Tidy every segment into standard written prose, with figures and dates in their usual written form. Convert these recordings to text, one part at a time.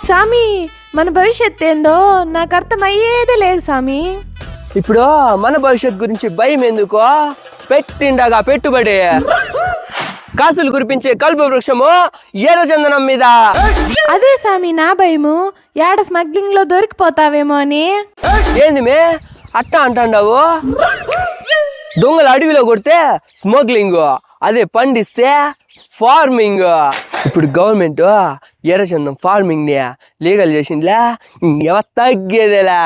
సామి మన భవిష్యత్ ఏందో నాకు అర్థమయ్యేదే లేదు సామి. ఇప్పుడు మన భవిష్యత్ గురించి భయం ఎందుకో, పెట్టిండగా పెట్టుబడి కాసులు కురిపించే కల్ప వృక్షము ఎర్రచందనం మీద. అదే సామి నా భయము, యాడ స్మగ్లింగ్ లో దొరికిపోతావేమో అని. ఏంది మే అట్టా అంటాండావు? దొంగలు అడవిలో కొడితే స్మగ్లింగ్, అదే పండిస్తే ఫార్మింగ్. ఇప్పుడు గవర్నమెంట్ ఎర్రచందనం ఫార్మింగ్ ని లీగల్ చేసిందిలే, ఇంకెవ తగ్గేదేలా.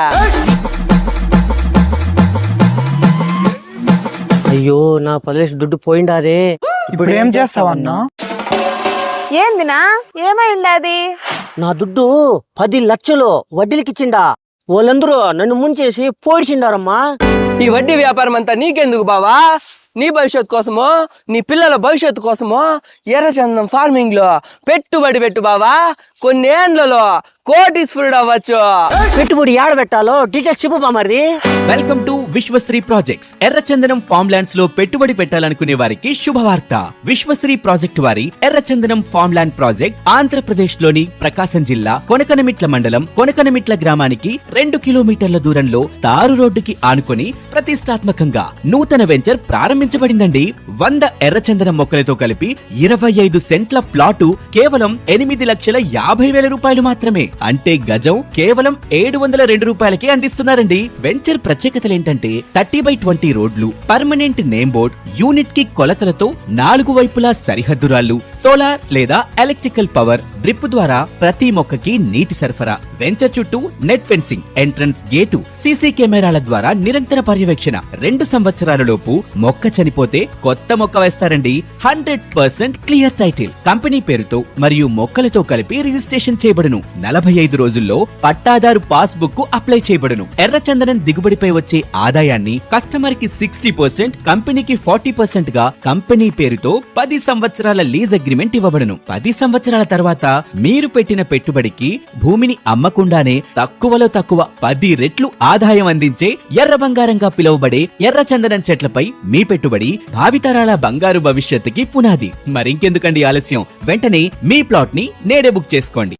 అయ్యో నా పలేసి దుడ్డు పోయిండారే. ఇప్పుడు ఏం చేస్తావన్నా? ఏందినా ఏమైంది? నా దుడ్డు 10 లక్షలు వడ్డీలకిచ్చిండా. వాళ్ళందరూ నన్ను ముంచేసి పోయిచిండారమ్మా. ఈ వడ్డీ వ్యాపారం అంతా నీకెందుకు బావా? నీ భవిష్యత్ కోసమో నీ పిల్లల భవిష్యత్తు కోసమో ఎర్రచందనం ఫార్మింగ్ లో పెట్టుబడి పెట్టు బావా. కొన్ని ఏండ్లలో కోటీశ్వరుడు అవ్వచ్చు. పెట్టుబడి ఏడ పెట్టాలో డీటెయిల్స్ చెప్పు బామర్ది. Welcome to Vishwasri projects. ఎర్రచందనం ఫార్మ్ ల్యాండ్స్ లో పెట్టుబడి పెట్టాలనుకునే వారికి శుభవార్త. విశ్వశ్రీ ప్రాజెక్ట్ వారి ఎర్రచందనం ఫార్మ్ ల్యాండ్ ప్రాజెక్ట్ ఆంధ్రప్రదేశ్ లోని ప్రకాశం జిల్లా కొనకనమిట్ల మండలం కొనకనమిట్ల గ్రామానికి 2 కిలోమీటర్ల దూరంలో తారు రోడ్డుకి ఆనుకొని ప్రతిష్టాత్మకంగా నూతన వెంచర్ ప్రారంభించబడిందండి. 100 ఎర్రచందనం మొక్కలతో కలిపి 25 సెంట్ల ప్లాటు కేవలం 8,50,000 రూపాయలు మాత్రమే. అంటే గజం కేవలం 702 రూపాయలకే అందిస్తున్నారండి. వెంచర్ ప్రత్యేకతలేంటంటే 30/20 రోడ్లు, పర్మనెంట్ నేమ్ బోర్డ్, యూనిట్ కి కొలతలతో 4 వైపులా సరిహద్దురాళ్లు, సోలార్ లేదా ఎలక్ట్రికల్ పవర్, డ్రిప్ ద్వారా ప్రతి మొక్కకి నీటి సరఫరా, వెంచర్ చుట్టూ net fencing, entrance gate, CC కెమెరాల ద్వారా నిరంతర పర్యవేక్షణ. 2 సంవత్సరాల లోపు మొక్క చనిపోతే కొత్త మొక్క వేస్తారండి. 100% క్లియర్ టైటిల్ కంపెనీ పేరుతో మరియు మొక్కలతో కలిపి రిజిస్ట్రేషన్ చేయబడును. 45 రోజుల్లో పట్టాదారు పాస్ బుక్ అప్లై చేయబడును. ఎర్రచందనం దిగుబడిపై వచ్చే ఆదాయాన్ని కస్టమర్ కి 60%, కంపెనీకి 40% గా కంపెనీ పేరుతో 10 సంవత్సరాల లీజ్ అగ్రిమెంట్ ఇవ్వబడును. 10 సంవత్సరాల తర్వాత మీరు పెట్టిన పెట్టుబడికి భూమిని అమ్మకుండానే తక్కువలో తక్కువ 10 రెట్లు ఆదాయం అందించే ఎర్ర బంగారంగా పిలువబడే ఎర్రచందనం చెట్లపై మీ పెట్టుబడి భావితరాల బంగారు భవిష్యత్తుకి పునాది. మరింకెందుకండి ఆలస్యం, వెంటనే మీ ప్లాట్ ని నేడే బుక్ చేసుకోండి.